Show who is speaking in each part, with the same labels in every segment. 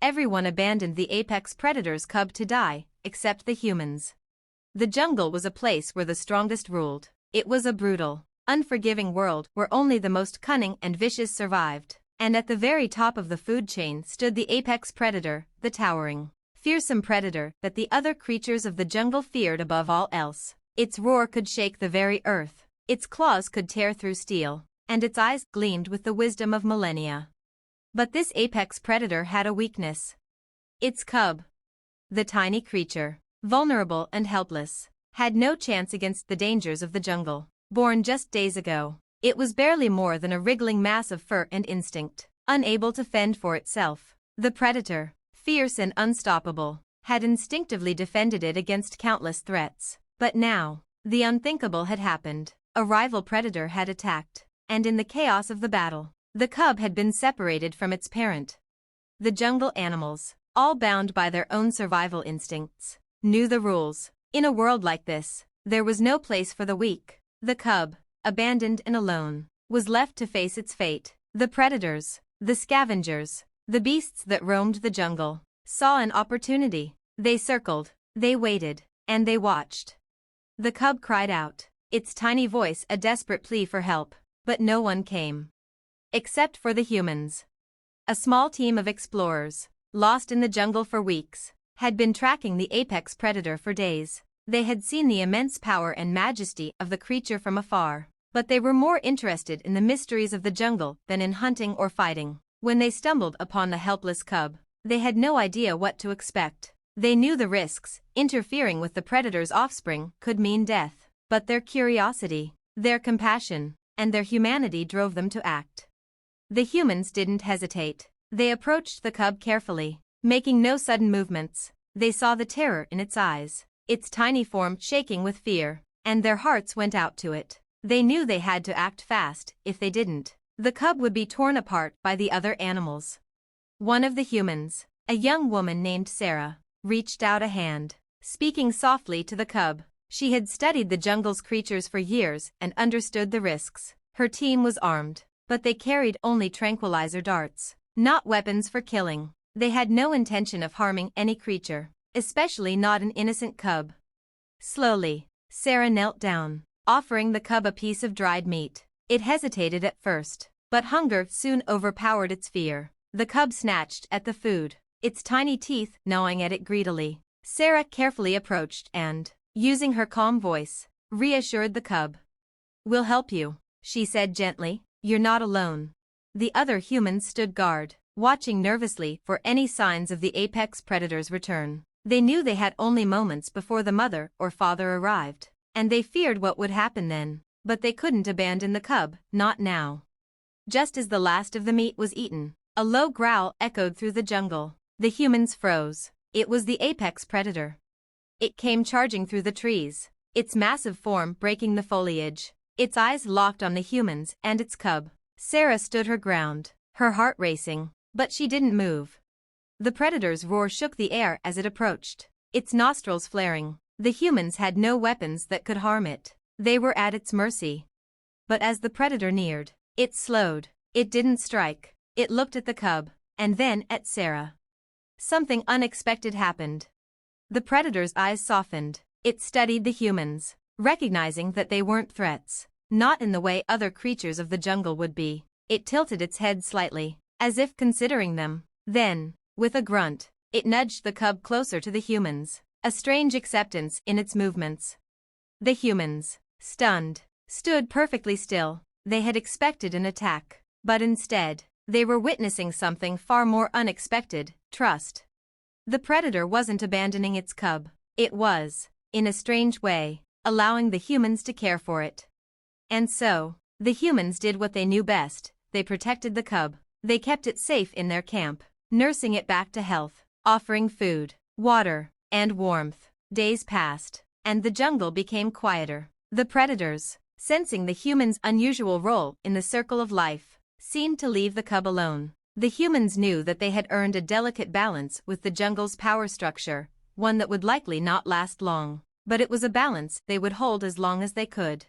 Speaker 1: Everyone abandoned the apex predator's cub to die, except the humans. The jungle was a place where the strongest ruled. It was a brutal, unforgiving world where only the most cunning and vicious survived. And at the very top of the food chain stood the apex predator, the towering, fearsome predator that the other creatures of the jungle feared above all else. Its roar could shake the very earth, its claws could tear through steel, and its eyes gleamed with the wisdom of millennia. But this apex predator had a weakness. Its cub. The tiny creature, vulnerable and helpless, had no chance against the dangers of the jungle. Born just days ago, it was barely more than a wriggling mass of fur and instinct, unable to fend for itself. The predator, fierce and unstoppable, had instinctively defended it against countless threats. But now, the unthinkable had happened. A rival predator had attacked, and in the chaos of the battle, the cub had been separated from its parent. The jungle animals, all bound by their own survival instincts, knew the rules. In a world like this, there was no place for the weak. The cub, abandoned and alone, was left to face its fate. The predators, the scavengers, the beasts that roamed the jungle, saw an opportunity. They circled, they waited, and they watched. The cub cried out, its tiny voice a desperate plea for help, but no one came. Except for the humans. A small team of explorers, lost in the jungle for weeks, had been tracking the apex predator for days. They had seen the immense power and majesty of the creature from afar, but they were more interested in the mysteries of the jungle than in hunting or fighting. When they stumbled upon the helpless cub, they had no idea what to expect. They knew the risks. Interfering with the predator's offspring could mean death, but their curiosity, their compassion, and their humanity drove them to act. The humans didn't hesitate. They approached the cub carefully, making no sudden movements. They saw the terror in its eyes, its tiny form shaking with fear, and their hearts went out to it. They knew they had to act fast. If they didn't, the cub would be torn apart by the other animals. One of the humans, a young woman named Sarah, reached out a hand, speaking softly to the cub. She had studied the jungle's creatures for years and understood the risks. Her team was armed, but they carried only tranquilizer darts, not weapons for killing. They had no intention of harming any creature, especially not an innocent cub. Slowly, Sarah knelt down, offering the cub a piece of dried meat. It hesitated at first, but hunger soon overpowered its fear. The cub snatched at the food, its tiny teeth gnawing at it greedily. Sarah carefully approached and, using her calm voice, reassured the cub. "We'll help you," she said gently. "You're not alone." The other humans stood guard, watching nervously for any signs of the apex predator's return. They knew they had only moments before the mother or father arrived, and they feared what would happen then, but they couldn't abandon the cub, not now. Just as the last of the meat was eaten, a low growl echoed through the jungle. The humans froze. It was the apex predator. It came charging through the trees, its massive form breaking the foliage. Its eyes locked on the humans and its cub. Sarah stood her ground, her heart racing, but she didn't move. The predator's roar shook the air as it approached, its nostrils flaring. The humans had no weapons that could harm it. They were at its mercy. But as the predator neared, it slowed. It didn't strike. It looked at the cub, and then at Sarah. Something unexpected happened. The predator's eyes softened. It studied the humans, recognizing that they weren't threats, not in the way other creatures of the jungle would be. It tilted its head slightly, as if considering them. Then, with a grunt, it nudged the cub closer to the humans, a strange acceptance in its movements. The humans, stunned, stood perfectly still. They had expected an attack, but instead, they were witnessing something far more unexpected: trust. The predator wasn't abandoning its cub. It was, in a strange way, allowing the humans to care for it. And so, the humans did what they knew best. They protected the cub. They kept it safe in their camp, nursing it back to health, offering food, water, and warmth. Days passed, and the jungle became quieter. The predators, sensing the humans' unusual role in the circle of life, seemed to leave the cub alone. The humans knew that they had earned a delicate balance with the jungle's power structure, one that would likely not last long, but it was a balance they would hold as long as they could.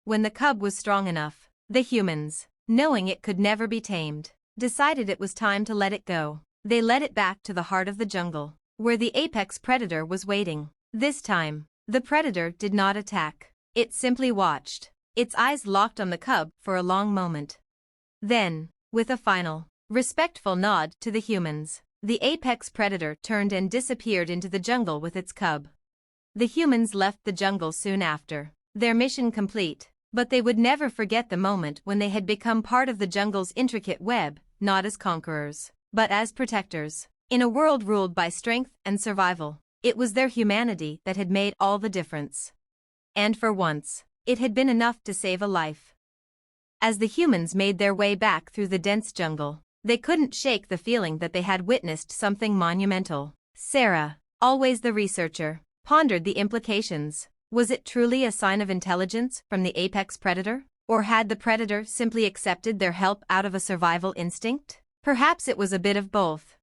Speaker 1: When the cub was strong enough, the humans, knowing it could never be tamed, decided it was time to let it go. They led it back to the heart of the jungle, where the apex predator was waiting. This time, the predator did not attack. It simply watched, its eyes locked on the cub for a long moment. Then, with a final, respectful nod to the humans, the apex predator turned and disappeared into the jungle with its cub. The humans left the jungle soon after, their mission complete, but they would never forget the moment when they had become part of the jungle's intricate web, not as conquerors, but as protectors. In a world ruled by strength and survival, it was their humanity that had made all the difference. And for once, it had been enough to save a life. As the humans made their way back through the dense jungle, they couldn't shake the feeling that they had witnessed something monumental. Sarah, always the researcher, pondered the implications. Was it truly a sign of intelligence from the apex predator? Or had the predator simply accepted their help out of a survival instinct? Perhaps it was a bit of both.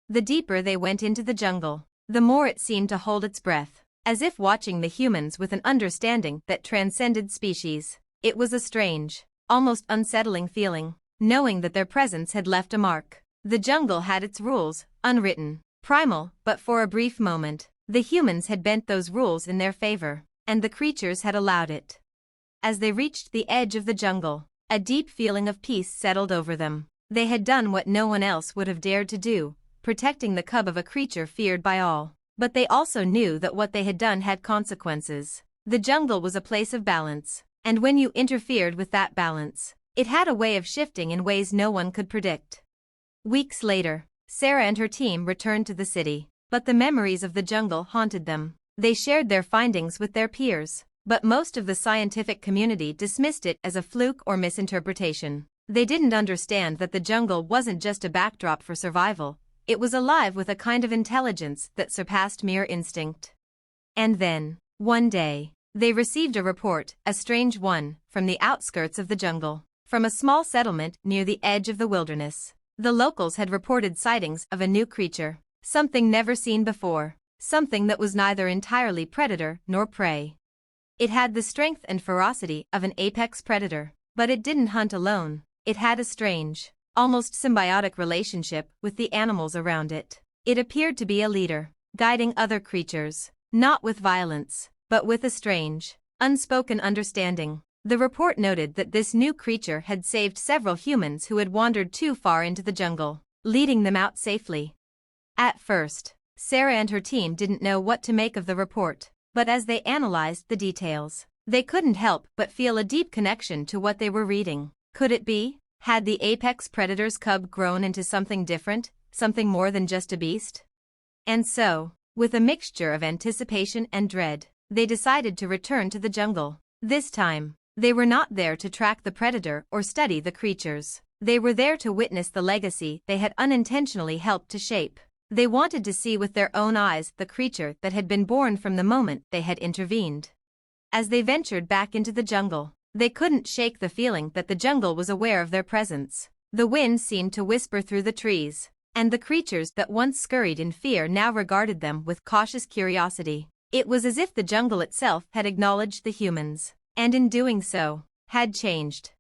Speaker 1: The deeper they went into the jungle, the more it seemed to hold its breath, as if watching the humans with an understanding that transcended species. It was a strange, almost unsettling feeling, knowing that their presence had left a mark. The jungle had its rules, unwritten, primal, but for a brief moment, the humans had bent those rules in their favor, and the creatures had allowed it. As they reached the edge of the jungle, a deep feeling of peace settled over them. They had done what no one else would have dared to do, protecting the cub of a creature feared by all. But they also knew that what they had done had consequences. The jungle was a place of balance, and when you interfered with that balance, it had a way of shifting in ways no one could predict. Weeks later, Sarah and her team returned to the city, but the memories of the jungle haunted them. They shared their findings with their peers, but most of the scientific community dismissed it as a fluke or misinterpretation. They didn't understand that the jungle wasn't just a backdrop for survival, it was alive with a kind of intelligence that surpassed mere instinct. And then, one day, they received a report, a strange one, from the outskirts of the jungle, from a small settlement near the edge of the wilderness. The locals had reported sightings of a new creature, something never seen before, something that was neither entirely predator nor prey. It had the strength and ferocity of an apex predator, but it didn't hunt alone. It had a strange, almost symbiotic relationship with the animals around it. It appeared to be a leader, guiding other creatures, not with violence, but with a strange, unspoken understanding. The report noted that this new creature had saved several humans who had wandered too far into the jungle, leading them out safely. At first, Sarah and her team didn't know what to make of the report, but as they analyzed the details, they couldn't help but feel a deep connection to what they were reading. Could it be? Had the apex predator's cub grown into something different, something more than just a beast? And so, with a mixture of anticipation and dread, they decided to return to the jungle. This time, they were not there to track the predator or study the creatures. They were there to witness the legacy they had unintentionally helped to shape. They wanted to see with their own eyes the creature that had been born from the moment they had intervened. As they ventured back into the jungle, they couldn't shake the feeling that the jungle was aware of their presence. The wind seemed to whisper through the trees, and the creatures that once scurried in fear now regarded them with cautious curiosity. It was as if the jungle itself had acknowledged the humans, and in doing so, had changed.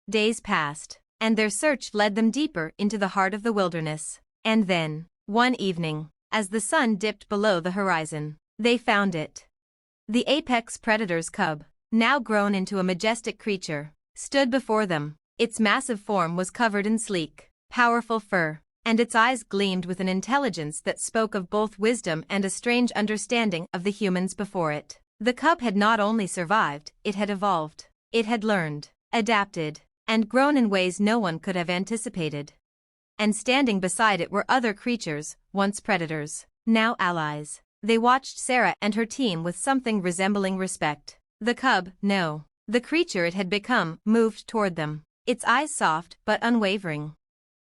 Speaker 1: Days passed, and their search led them deeper into the heart of the wilderness. And then, one evening, as the sun dipped below the horizon, they found it. The apex predator's cub, now grown into a majestic creature, stood before them. Its massive form was covered in sleek, powerful fur, and its eyes gleamed with an intelligence that spoke of both wisdom and a strange understanding of the humans before it. The cub had not only survived, it had evolved. It had learned, adapted, and grown in ways no one could have anticipated. And standing beside it were other creatures, once predators, now allies. They watched Sarah and her team with something resembling respect. The cub, no, the creature it had become, moved toward them, its eyes soft but unwavering.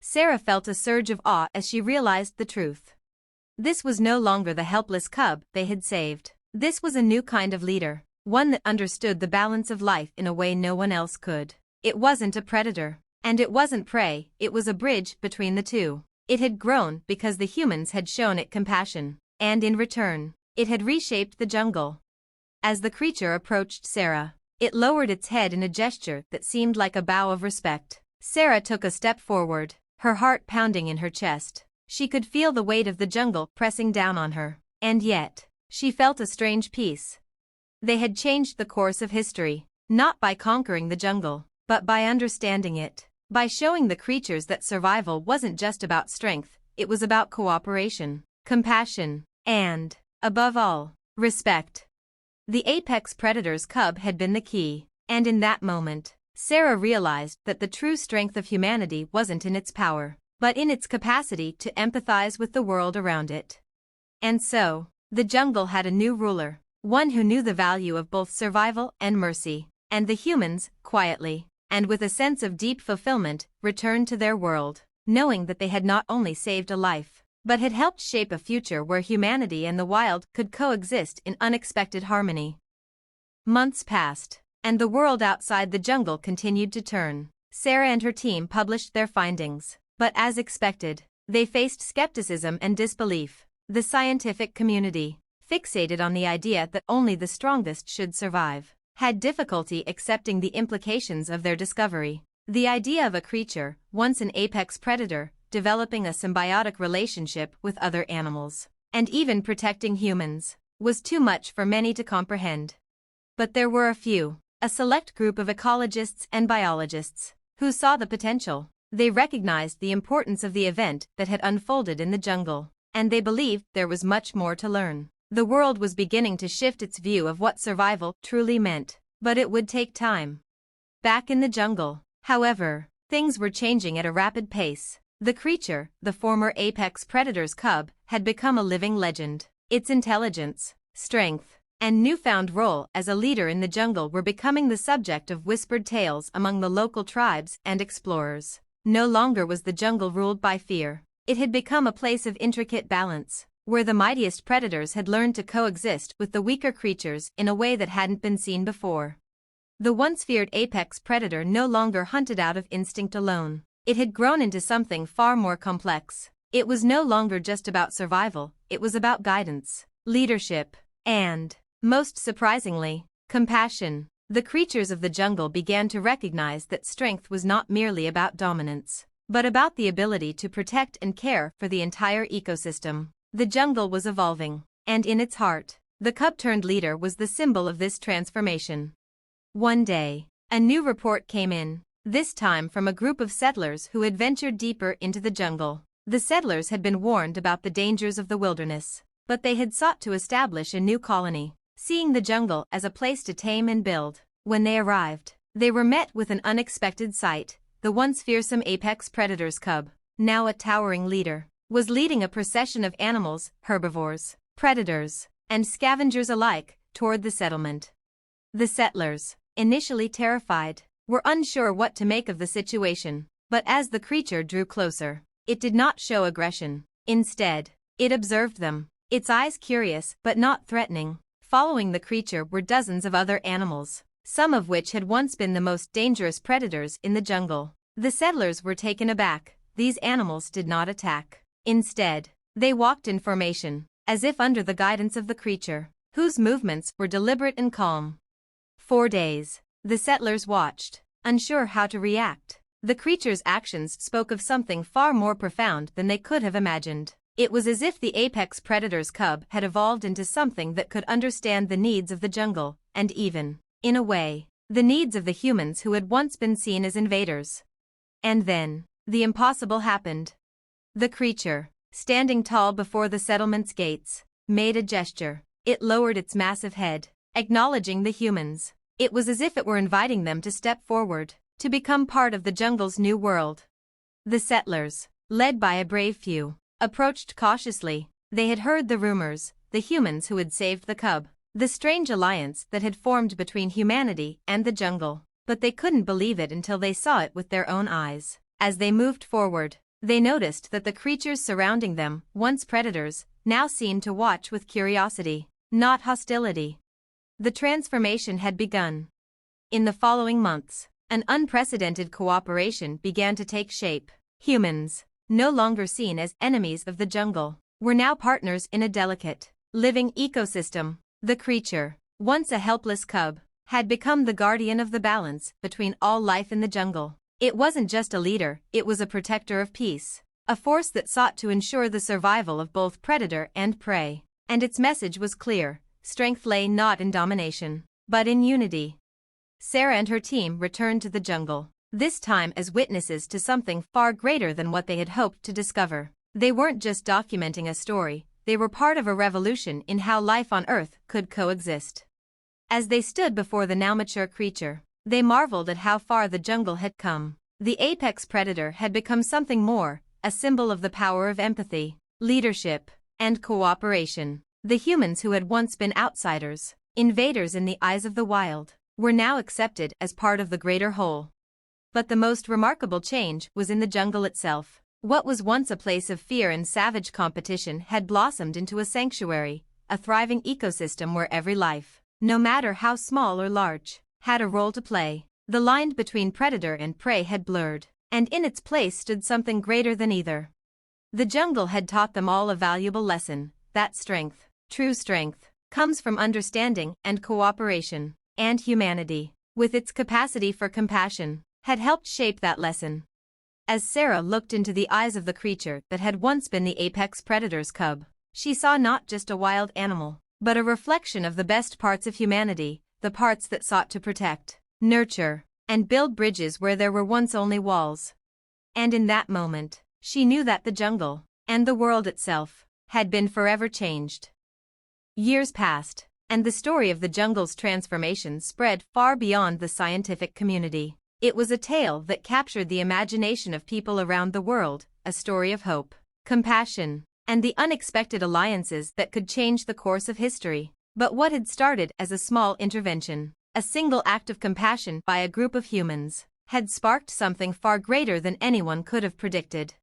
Speaker 1: Sarah felt a surge of awe as she realized the truth. This was no longer the helpless cub they had saved. This was a new kind of leader, one that understood the balance of life in a way no one else could. It wasn't a predator, and it wasn't prey, it was a bridge between the two. It had grown because the humans had shown it compassion, and in return, it had reshaped the jungle. As the creature approached Sarah, it lowered its head in a gesture that seemed like a bow of respect. Sarah took a step forward, her heart pounding in her chest. She could feel the weight of the jungle pressing down on her. And yet, she felt a strange peace. They had changed the course of history, not by conquering the jungle, but by understanding it. By showing the creatures that survival wasn't just about strength, it was about cooperation, compassion, and, above all, respect. The apex predator's cub had been the key, and in that moment, Sarah realized that the true strength of humanity wasn't in its power, but in its capacity to empathize with the world around it. And so, the jungle had a new ruler, one who knew the value of both survival and mercy, and the humans, quietly, and with a sense of deep fulfillment, returned to their world, knowing that they had not only saved a life, but had helped shape a future where humanity and the wild could coexist in unexpected harmony. Months passed, and the world outside the jungle continued to turn. Sarah and her team published their findings, but as expected, they faced skepticism and disbelief. The scientific community, fixated on the idea that only the strongest should survive, had difficulty accepting the implications of their discovery. The idea of a creature, once an apex predator, developing a symbiotic relationship with other animals, and even protecting humans, was too much for many to comprehend. But there were a select group of ecologists and biologists, who saw the potential. They recognized the importance of the event that had unfolded in the jungle, and they believed there was much more to learn. The world was beginning to shift its view of what survival truly meant, but it would take time. Back in the jungle, however, things were changing at a rapid pace. The creature, the former apex predator's cub, had become a living legend. Its intelligence, strength, and newfound role as a leader in the jungle were becoming the subject of whispered tales among the local tribes and explorers. No longer was the jungle ruled by fear. It had become a place of intricate balance, where the mightiest predators had learned to coexist with the weaker creatures in a way that hadn't been seen before. The once feared apex predator no longer hunted out of instinct alone. It had grown into something far more complex. It was no longer just about survival, it was about guidance, leadership, and, most surprisingly, compassion. The creatures of the jungle began to recognize that strength was not merely about dominance, but about the ability to protect and care for the entire ecosystem. The jungle was evolving, and in its heart, the cub-turned leader was the symbol of this transformation. One day, a new report came in, this time from a group of settlers who had ventured deeper into the jungle. The settlers had been warned about the dangers of the wilderness, but they had sought to establish a new colony, seeing the jungle as a place to tame and build. When they arrived, they were met with an unexpected sight. The once fearsome apex predator's cub, now a towering leader, was leading a procession of animals, herbivores, predators, and scavengers alike, toward the settlement. The settlers, initially terrified, were unsure what to make of the situation, but as the creature drew closer, it did not show aggression. Instead, it observed them, its eyes curious but not threatening. Following the creature were dozens of other animals, some of which had once been the most dangerous predators in the jungle. The settlers were taken aback. These animals did not attack. Instead, they walked in formation, as if under the guidance of the creature, whose movements were deliberate and calm. 4 days, the settlers watched, unsure how to react. The creature's actions spoke of something far more profound than they could have imagined. It was as if the apex predator's cub had evolved into something that could understand the needs of the jungle, and even, in a way, the needs of the humans who had once been seen as invaders. And then, the impossible happened. The creature, standing tall before the settlement's gates, made a gesture. It lowered its massive head, acknowledging the humans. It was as if it were inviting them to step forward, to become part of the jungle's new world. The settlers, led by a brave few, approached cautiously. They had heard the rumors, the humans who had saved the cub, the strange alliance that had formed between humanity and the jungle, but they couldn't believe it until they saw it with their own eyes. As they moved forward, they noticed that the creatures surrounding them, once predators, now seemed to watch with curiosity, not hostility. The transformation had begun. In the following months, an unprecedented cooperation began to take shape. Humans, no longer seen as enemies of the jungle, were now partners in a delicate, living ecosystem. The creature, once a helpless cub, had become the guardian of the balance between all life in the jungle. It wasn't just a leader, it was a protector of peace, a force that sought to ensure the survival of both predator and prey. And its message was clear: strength lay not in domination, but in unity. Sarah and her team returned to the jungle, this time as witnesses to something far greater than what they had hoped to discover. They weren't just documenting a story, they were part of a revolution in how life on Earth could coexist. As they stood before the now mature creature, they marveled at how far the jungle had come. The apex predator had become something more, a symbol of the power of empathy, leadership, and cooperation. The humans who had once been outsiders, invaders in the eyes of the wild, were now accepted as part of the greater whole. But the most remarkable change was in the jungle itself. What was once a place of fear and savage competition had blossomed into a sanctuary, a thriving ecosystem where every life, no matter how small or large, had a role to play. The line between predator and prey had blurred, and in its place stood something greater than either. The jungle had taught them all a valuable lesson, that strength, true strength, comes from understanding and cooperation, and humanity, with its capacity for compassion, had helped shape that lesson. As Sarah looked into the eyes of the creature that had once been the apex predator's cub, she saw not just a wild animal, but a reflection of the best parts of humanity, the parts that sought to protect, nurture, and build bridges where there were once only walls. And in that moment, she knew that the jungle, and the world itself, had been forever changed. Years passed, and the story of the jungle's transformation spread far beyond the scientific community. It was a tale that captured the imagination of people around the world, a story of hope, compassion, and the unexpected alliances that could change the course of history. But what had started as a small intervention, a single act of compassion by a group of humans, had sparked something far greater than anyone could have predicted.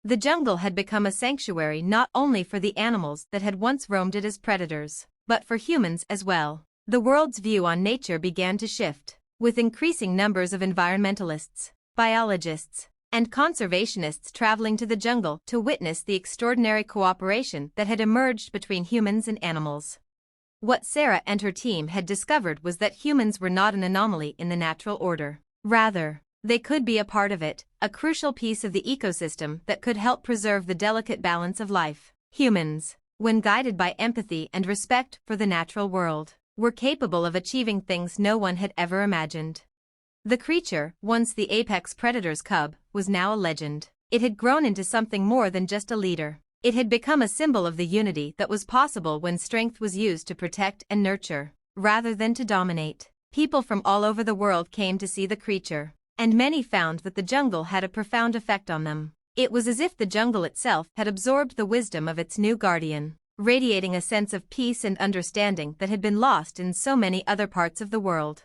Speaker 1: The jungle had become a sanctuary not only for the animals that had once roamed it as predators, but for humans as well. The world's view on nature began to shift, with increasing numbers of environmentalists, biologists, and conservationists traveling to the jungle to witness the extraordinary cooperation that had emerged between humans and animals. What Sarah and her team had discovered was that humans were not an anomaly in the natural order. Rather, they could be a part of it, a crucial piece of the ecosystem that could help preserve the delicate balance of life. Humans, when guided by empathy and respect for the natural world, were capable of achieving things no one had ever imagined. The creature, once the apex predator's cub, was now a legend. It had grown into something more than just a leader. It had become a symbol of the unity that was possible when strength was used to protect and nurture, rather than to dominate. People from all over the world came to see the creature, and many found that the jungle had a profound effect on them. It was as if the jungle itself had absorbed the wisdom of its new guardian, radiating a sense of peace and understanding that had been lost in so many other parts of the world.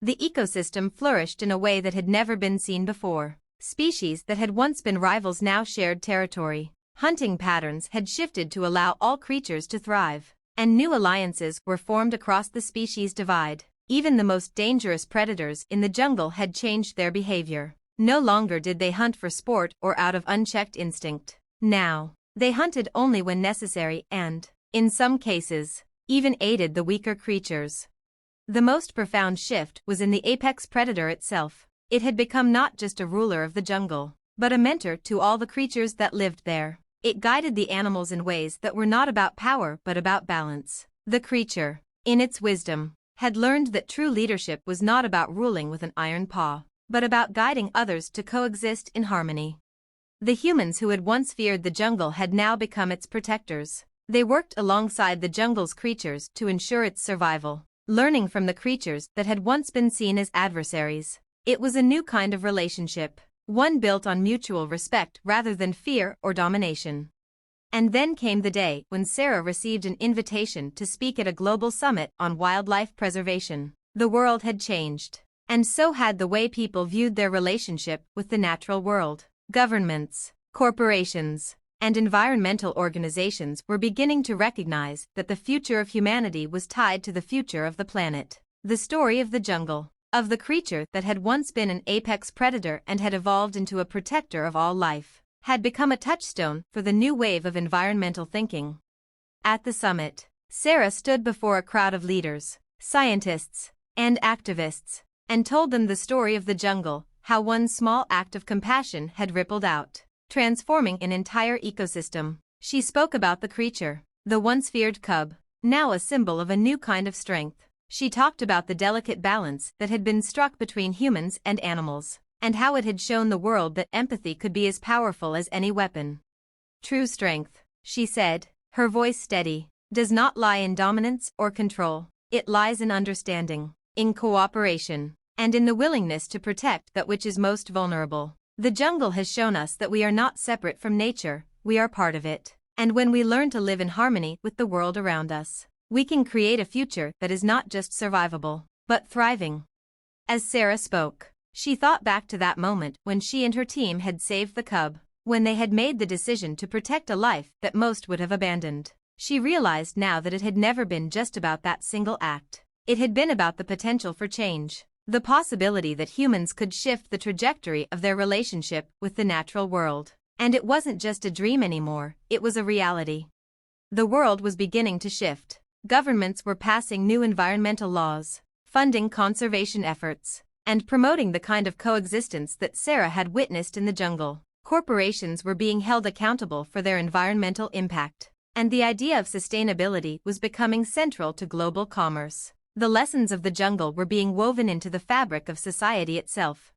Speaker 1: The ecosystem flourished in a way that had never been seen before. Species that had once been rivals now shared territory. Hunting patterns had shifted to allow all creatures to thrive, and new alliances were formed across the species divide. Even the most dangerous predators in the jungle had changed their behavior. No longer did they hunt for sport or out of unchecked instinct. Now, they hunted only when necessary and, in some cases, even aided the weaker creatures. The most profound shift was in the apex predator itself. It had become not just a ruler of the jungle, but a mentor to all the creatures that lived there. It guided the animals in ways that were not about power but about balance. The creature, in its wisdom, had learned that true leadership was not about ruling with an iron paw, but about guiding others to coexist in harmony. The humans who had once feared the jungle had now become its protectors. They worked alongside the jungle's creatures to ensure its survival, learning from the creatures that had once been seen as adversaries. It was a new kind of relationship, one built on mutual respect rather than fear or domination. And then came the day when Sarah received an invitation to speak at a global summit on wildlife preservation. The world had changed, and so had the way people viewed their relationship with the natural world. Governments, corporations, and environmental organizations were beginning to recognize that the future of humanity was tied to the future of the planet. The story of the jungle, of the creature that had once been an apex predator and had evolved into a protector of all life, had become a touchstone for the new wave of environmental thinking. At the summit, Sarah stood before a crowd of leaders, scientists, and activists, and told them the story of the jungle, how one small act of compassion had rippled out, transforming an entire ecosystem. She spoke about the creature, the once feared cub, now a symbol of a new kind of strength. She talked about the delicate balance that had been struck between humans and animals, and how it had shown the world that empathy could be as powerful as any weapon. True strength, she said, her voice steady, does not lie in dominance or control. It lies in understanding, in cooperation, and in the willingness to protect that which is most vulnerable. The jungle has shown us that we are not separate from nature, we are part of it. And when we learn to live in harmony with the world around us, we can create a future that is not just survivable, but thriving. As Sarah spoke, she thought back to that moment when she and her team had saved the cub, when they had made the decision to protect a life that most would have abandoned. She realized now that it had never been just about that single act. It had been about the potential for change, the possibility that humans could shift the trajectory of their relationship with the natural world. And it wasn't just a dream anymore, it was a reality. The world was beginning to shift. Governments were passing new environmental laws, funding conservation efforts, and promoting the kind of coexistence that Sarah had witnessed in the jungle. Corporations were being held accountable for their environmental impact, and the idea of sustainability was becoming central to global commerce. The lessons of the jungle were being woven into the fabric of society itself.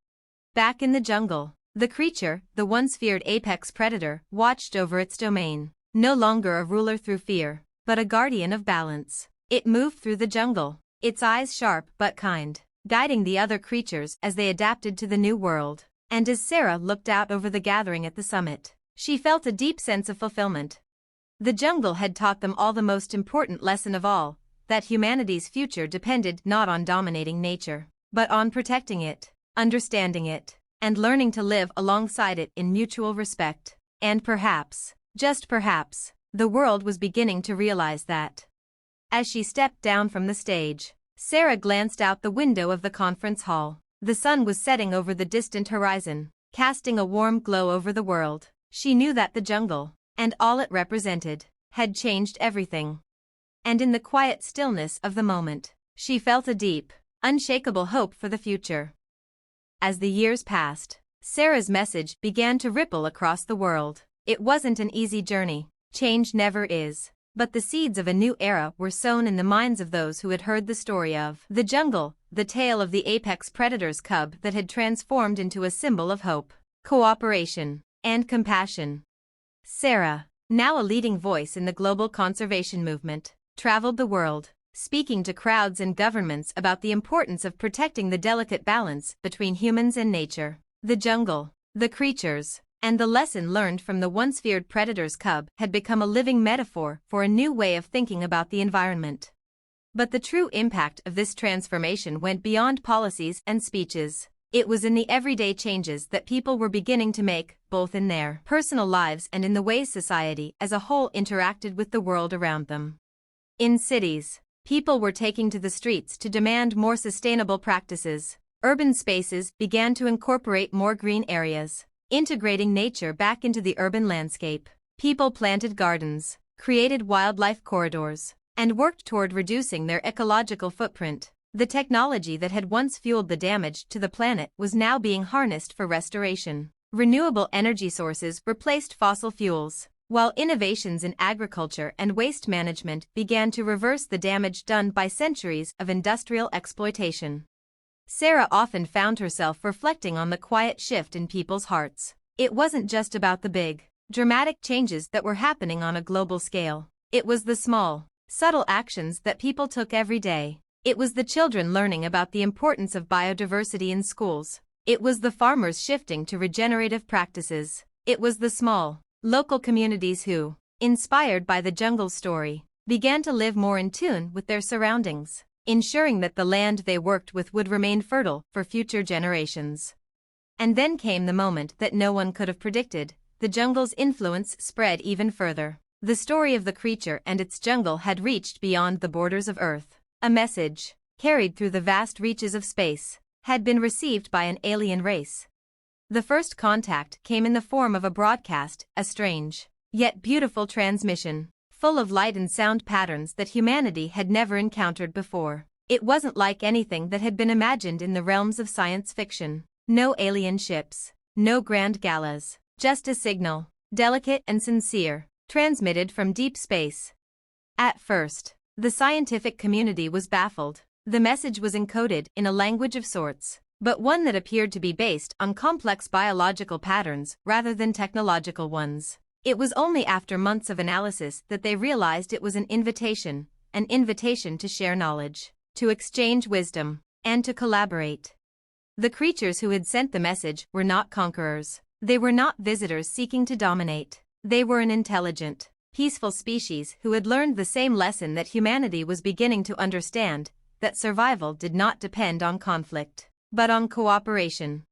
Speaker 1: Back in the jungle, the creature, the once feared apex predator, watched over its domain, no longer a ruler through fear, but a guardian of balance. It moved through the jungle, its eyes sharp but kind, guiding the other creatures as they adapted to the new world. And as Sarah looked out over the gathering at the summit, she felt a deep sense of fulfillment. The jungle had taught them all the most important lesson of all, that humanity's future depended not on dominating nature, but on protecting it, understanding it, and learning to live alongside it in mutual respect. And perhaps, just perhaps, the world was beginning to realize that. As she stepped down from the stage, Sarah glanced out the window of the conference hall. The sun was setting over the distant horizon, casting a warm glow over the world. She knew that the jungle, and all it represented, had changed everything. And in the quiet stillness of the moment, she felt a deep, unshakable hope for the future. As the years passed, Sarah's message began to ripple across the world. It wasn't an easy journey, change never is, but the seeds of a new era were sown in the minds of those who had heard the story of the jungle, the tale of the apex predator's cub that had transformed into a symbol of hope, cooperation, and compassion. Sarah, now a leading voice in the global conservation movement, traveled the world, speaking to crowds and governments about the importance of protecting the delicate balance between humans and nature, the jungle, the creatures, and the lesson learned from the once feared predator's cub had become a living metaphor for a new way of thinking about the environment. But the true impact of this transformation went beyond policies and speeches. It was in the everyday changes that people were beginning to make, both in their personal lives and in the ways society as a whole interacted with the world around them. In cities, people were taking to the streets to demand more sustainable practices. Urban spaces began to incorporate more green areas, integrating nature back into the urban landscape. People planted gardens, created wildlife corridors, and worked toward reducing their ecological footprint. The technology that had once fueled the damage to the planet was now being harnessed for restoration. Renewable energy sources replaced fossil fuels, while innovations in agriculture and waste management began to reverse the damage done by centuries of industrial exploitation. Sarah often found herself reflecting on the quiet shift in people's hearts. It wasn't just about the big, dramatic changes that were happening on a global scale. It was the small, subtle actions that people took every day. It was the children learning about the importance of biodiversity in schools. It was the farmers shifting to regenerative practices. It was the small, local communities who, inspired by the jungle story, began to live more in tune with their surroundings, ensuring that the land they worked with would remain fertile for future generations. And then came the moment that no one could have predicted. The jungle's influence spread even further. The story of the creature and its jungle had reached beyond the borders of Earth. A message, carried through the vast reaches of space, had been received by an alien race. The first contact came in the form of a broadcast, a strange, yet beautiful transmission, full of light and sound patterns that humanity had never encountered before. It wasn't like anything that had been imagined in the realms of science fiction. No alien ships, no grand galas, just a signal, delicate and sincere, transmitted from deep space. At first, the scientific community was baffled. The message was encoded in a language of sorts, but one that appeared to be based on complex biological patterns rather than technological ones. It was only after months of analysis that they realized it was an invitation to share knowledge, to exchange wisdom, and to collaborate. The creatures who had sent the message were not conquerors. They were not visitors seeking to dominate. They were an intelligent, peaceful species who had learned the same lesson that humanity was beginning to understand, that survival did not depend on conflict, but on cooperation.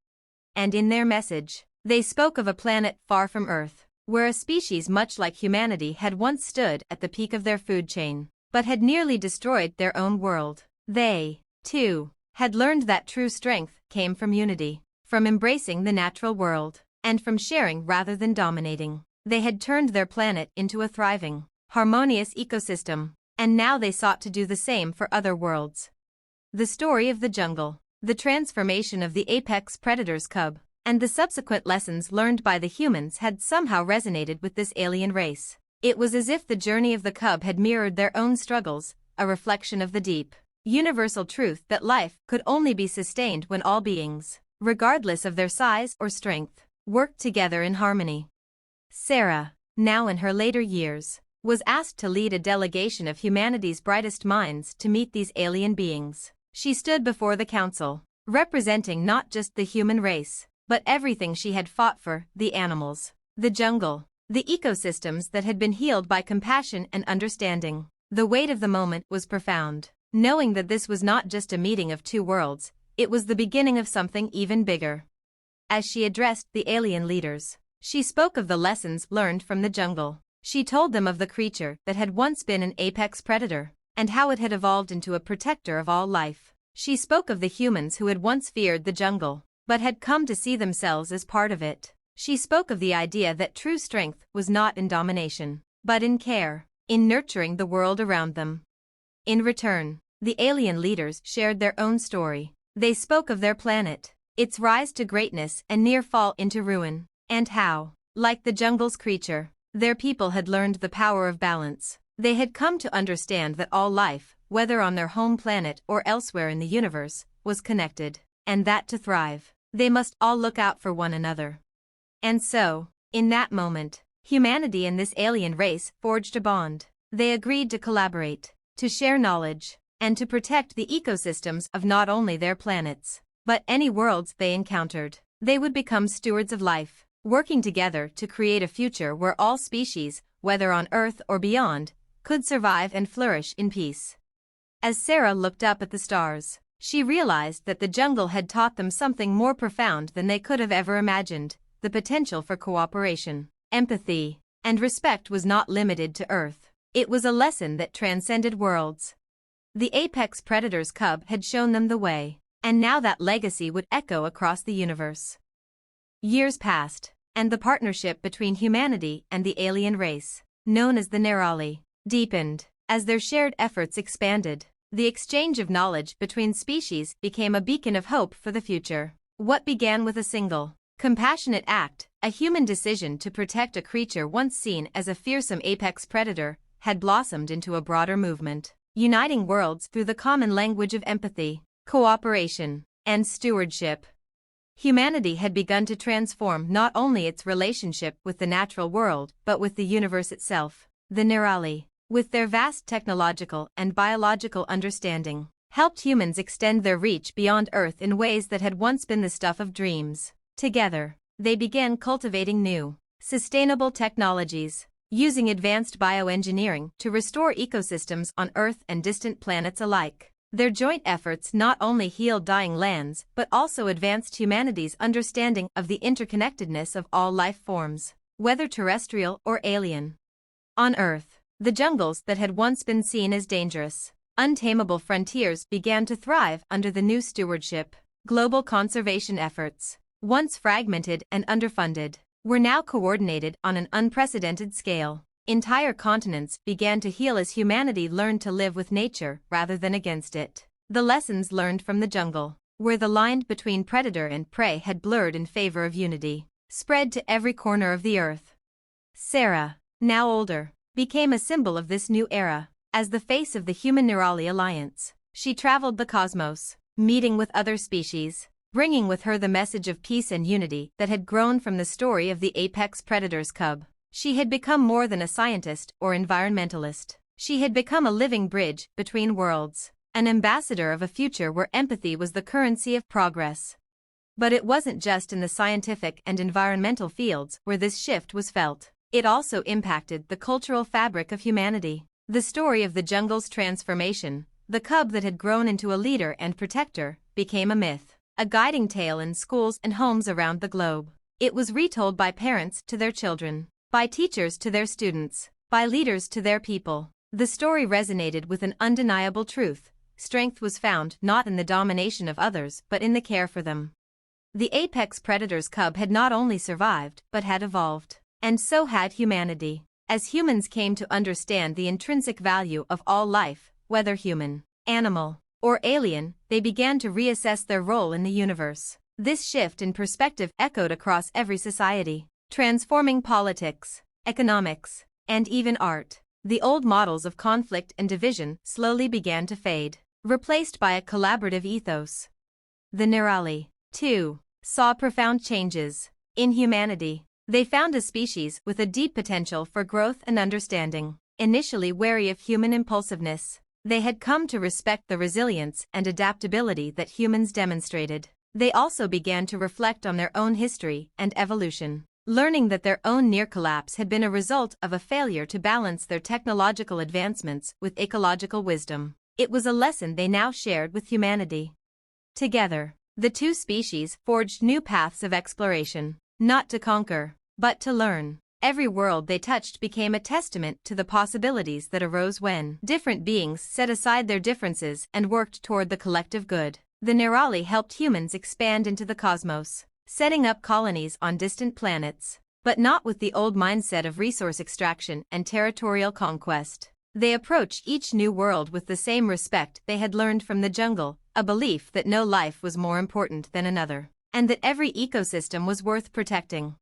Speaker 1: And in their message, they spoke of a planet far from Earth, where a species much like humanity had once stood at the peak of their food chain, but had nearly destroyed their own world. They, too, had learned that true strength came from unity, from embracing the natural world, and from sharing rather than dominating. They had turned their planet into a thriving, harmonious ecosystem, and now they sought to do the same for other worlds. The story of the jungle, the transformation of the apex predator's cub, and the subsequent lessons learned by the humans had somehow resonated with this alien race. It was as if the journey of the cub had mirrored their own struggles, a reflection of the deep, universal truth that life could only be sustained when all beings, regardless of their size or strength, worked together in harmony. Sarah, now in her later years, was asked to lead a delegation of humanity's brightest minds to meet these alien beings. She stood before the council, representing not just the human race, but everything she had fought for: the animals, the jungle, the ecosystems that had been healed by compassion and understanding. The weight of the moment was profound. Knowing that this was not just a meeting of two worlds, it was the beginning of something even bigger. As she addressed the alien leaders, she spoke of the lessons learned from the jungle. She told them of the creature that had once been an apex predator, and how it had evolved into a protector of all life. She spoke of the humans who had once feared the jungle, but had come to see themselves as part of it. She spoke of the idea that true strength was not in domination, but in care, in nurturing the world around them. In return, the alien leaders shared their own story. They spoke of their planet, its rise to greatness and near fall into ruin, and how, like the jungle's creature, their people had learned the power of balance. They had come to understand that all life, whether on their home planet or elsewhere in the universe, was connected, and that to thrive, they must all look out for one another. And so, in that moment, humanity and this alien race forged a bond. They agreed to collaborate, to share knowledge, and to protect the ecosystems of not only their planets, but any worlds they encountered. They would become stewards of life, working together to create a future where all species, whether on Earth or beyond, could survive and flourish in peace. As Sarah looked up at the stars, she realized that the jungle had taught them something more profound than they could have ever imagined. The potential for cooperation, empathy, and respect was not limited to Earth. It was a lesson that transcended worlds. The apex predator's cub had shown them the way, and now that legacy would echo across the universe. Years passed, and the partnership between humanity and the alien race, known as the Nerali, deepened. As their shared efforts expanded, the exchange of knowledge between species became a beacon of hope for the future. What began with a single, compassionate act, a human decision to protect a creature once seen as a fearsome apex predator, had blossomed into a broader movement, uniting worlds through the common language of empathy, cooperation, and stewardship. Humanity had begun to transform not only its relationship with the natural world but with the universe itself. The Nerali, with their vast technological and biological understanding, helped humans extend their reach beyond Earth in ways that had once been the stuff of dreams. Together, they began cultivating new, sustainable technologies, using advanced bioengineering to restore ecosystems on Earth and distant planets alike. Their joint efforts not only healed dying lands but also advanced humanity's understanding of the interconnectedness of all life forms, whether terrestrial or alien. On Earth, the jungles that had once been seen as dangerous, untamable frontiers began to thrive under the new stewardship. Global conservation efforts, once fragmented and underfunded, were now coordinated on an unprecedented scale. Entire continents began to heal as humanity learned to live with nature rather than against it. The lessons learned from the jungle, where the line between predator and prey had blurred in favor of unity, spread to every corner of the earth. Sarah, now older, became a symbol of this new era. As the face of the Human Neurali Alliance, she traveled the cosmos, meeting with other species, bringing with her the message of peace and unity that had grown from the story of the apex predator's cub. She had become more than a scientist or environmentalist. She had become a living bridge between worlds, an ambassador of a future where empathy was the currency of progress. But it wasn't just in the scientific and environmental fields where this shift was felt. It also impacted the cultural fabric of humanity. The story of the jungle's transformation, the cub that had grown into a leader and protector, became a myth, a guiding tale in schools and homes around the globe. It was retold by parents to their children, by teachers to their students, by leaders to their people. The story resonated with an undeniable truth: strength was found not in the domination of others but in the care for them. The apex predator's cub had not only survived but had evolved. And so had humanity. As humans came to understand the intrinsic value of all life, whether human, animal, or alien, they began to reassess their role in the universe. This shift in perspective echoed across every society, transforming politics, economics, and even art. The old models of conflict and division slowly began to fade, replaced by a collaborative ethos. The Neurali, too, saw profound changes in humanity. They found a species with a deep potential for growth and understanding. Initially wary of human impulsiveness, they had come to respect the resilience and adaptability that humans demonstrated. They also began to reflect on their own history and evolution, learning that their own near collapse had been a result of a failure to balance their technological advancements with ecological wisdom. It was a lesson they now shared with humanity. Together, the two species forged new paths of exploration, not to conquer, but to learn. Every world they touched became a testament to the possibilities that arose when different beings set aside their differences and worked toward the collective good. The Neurali helped humans expand into the cosmos, setting up colonies on distant planets, but not with the old mindset of resource extraction and territorial conquest. They approached each new world with the same respect they had learned from the jungle, a belief that no life was more important than another, and that every ecosystem was worth protecting.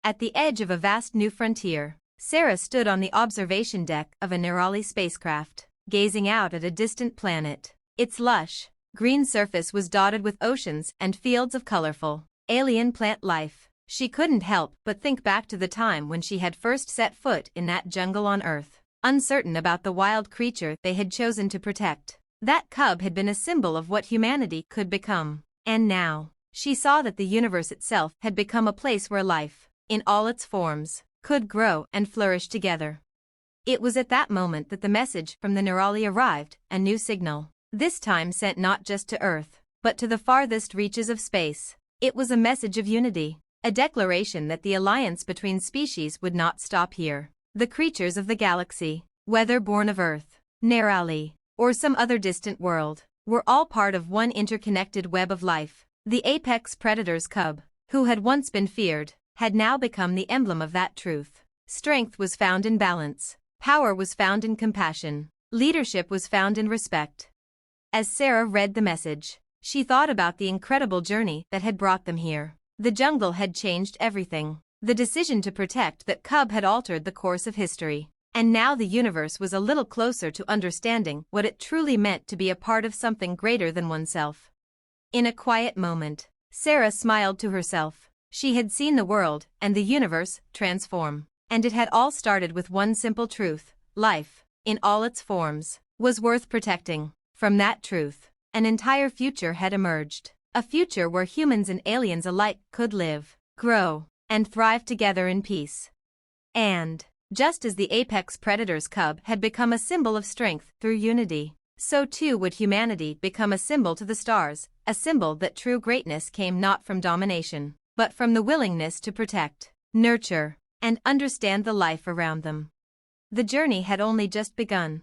Speaker 1: At the edge of a vast new frontier, Sarah stood on the observation deck of a Neurali spacecraft, gazing out at a distant planet. Its lush, green surface was dotted with oceans and fields of colorful, alien plant life. She couldn't help but think back to the time when she had first set foot in that jungle on Earth, uncertain about the wild creature they had chosen to protect. That cub had been a symbol of what humanity could become. And now, she saw that the universe itself had become a place where life, in all its forms, could grow and flourish together. It was at that moment that the message from the Neurali arrived, a new signal, this time sent not just to Earth, but to the farthest reaches of space. It was a message of unity, a declaration that the alliance between species would not stop here. The creatures of the galaxy, whether born of Earth, Neurali, or some other distant world, were all part of one interconnected web of life. The apex predator's cub, who had once been feared, had now become the emblem of that truth. Strength was found in balance, power was found in compassion, leadership was found in respect. As Sarah read the message, she thought about the incredible journey that had brought them here. The jungle had changed everything. The decision to protect that cub had altered the course of history. And now the universe was a little closer to understanding what it truly meant to be a part of something greater than oneself. In a quiet moment, Sarah smiled to herself. She had seen the world and the universe transform, and it had all started with one simple truth: life, in all its forms, was worth protecting. From that truth, an entire future had emerged, a future where humans and aliens alike could live, grow, and thrive together in peace. And, just as the apex predator's cub had become a symbol of strength through unity, so too would humanity become a symbol to the stars, a symbol that true greatness came not from domination, but from the willingness to protect, nurture, and understand the life around them. The journey had only just begun.